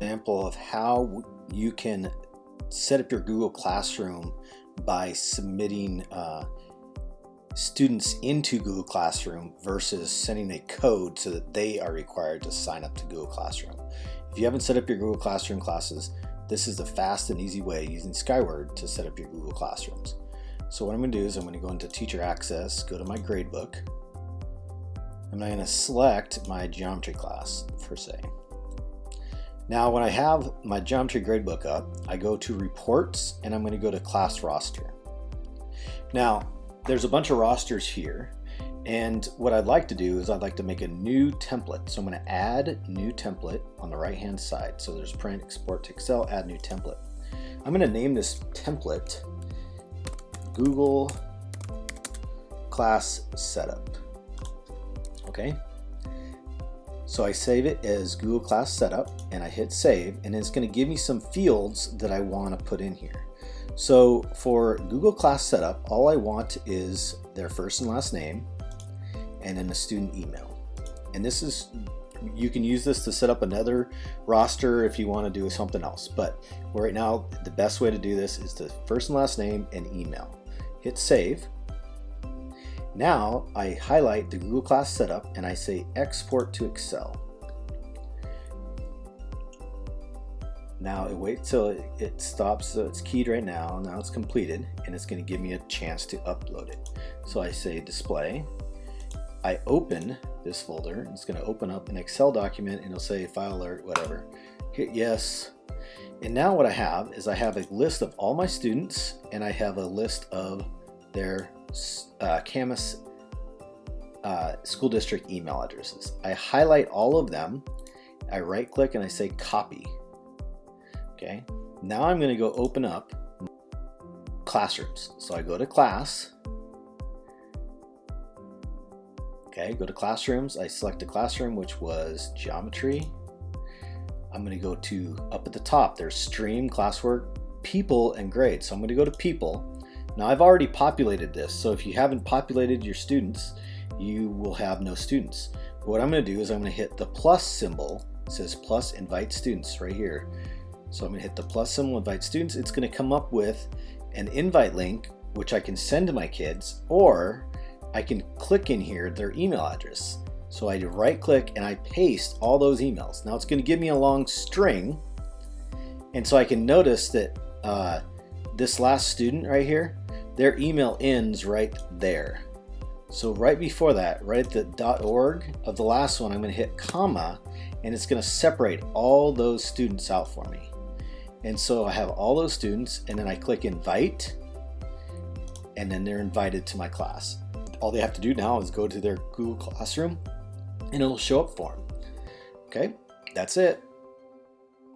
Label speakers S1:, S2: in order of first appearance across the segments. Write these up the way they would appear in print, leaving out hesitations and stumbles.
S1: Example of how you can set up your Google Classroom by submitting students into Google Classroom versus sending a code so that they are required to sign up to Google Classroom. If you haven't set up your Google Classroom classes, this is the fast and easy way using Skyward to set up your Google Classrooms. So what I'm going to do is I'm going to go into Teacher Access, go to my gradebook. I'm going to select my geometry class per se. Now when I have my geometry gradebook up, I go to Reports and I'm going to go to Class Roster. Now there's a bunch of rosters here, and what I'd like to do is I'd like to make a new template. So I'm going to add new template on the right hand side. So there's Print, Export to Excel, Add New Template. I'm going to name this template Google Class Setup. Okay, so I save it as Google Class Setup and I hit save, and it's going to give me some fields that I want to put in here. So for Google Class Setup, all I want is their first and last name and then the student email. And this is, you can use this to set up another roster if you want to do something else, but right now the best way to do this is the first and last name and email. Hit save. Now I highlight the Google Class Setup and I say Export to Excel. Now it waits till it stops, so it's keyed right now. Now it's completed and it's going to give me a chance to upload it. So I say Display. I open this folder. It's going to open up an Excel document and it'll say File Alert, whatever. Hit Yes. And now what I have is I have a list of all my students and I have a list of their Camas school district email addresses. I highlight all of them. I right click and I say Copy. Okay, now I'm going to go open up Classrooms. So I go to Class. Okay, go to Classrooms. I select the classroom, which was Geometry. I'm going to go to up at the top. There's Stream, Classwork, People, and Grade. So I'm going to go to People. Now I've already populated this, so if you haven't populated your students, you will have no students. What I'm going to do is I'm going to hit the plus symbol. It says plus invite students right here. So I'm going to hit the plus symbol, invite students. It's going to come up with an invite link, which I can send to my kids, or I can click in here their email address. So I right click and I paste all those emails. Now it's going to give me a long string, and so I can notice that this last student right here, their email ends right there. So right before that, right at the .org of the last one, I'm going to hit comma, and it's going to separate all those students out for me. And so I have all those students, and then I click invite, and then they're invited to my class. All they have to do now is go to their Google Classroom, and it'll show up for them. Okay, that's it.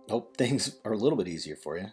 S1: Hope things are a little bit easier for you.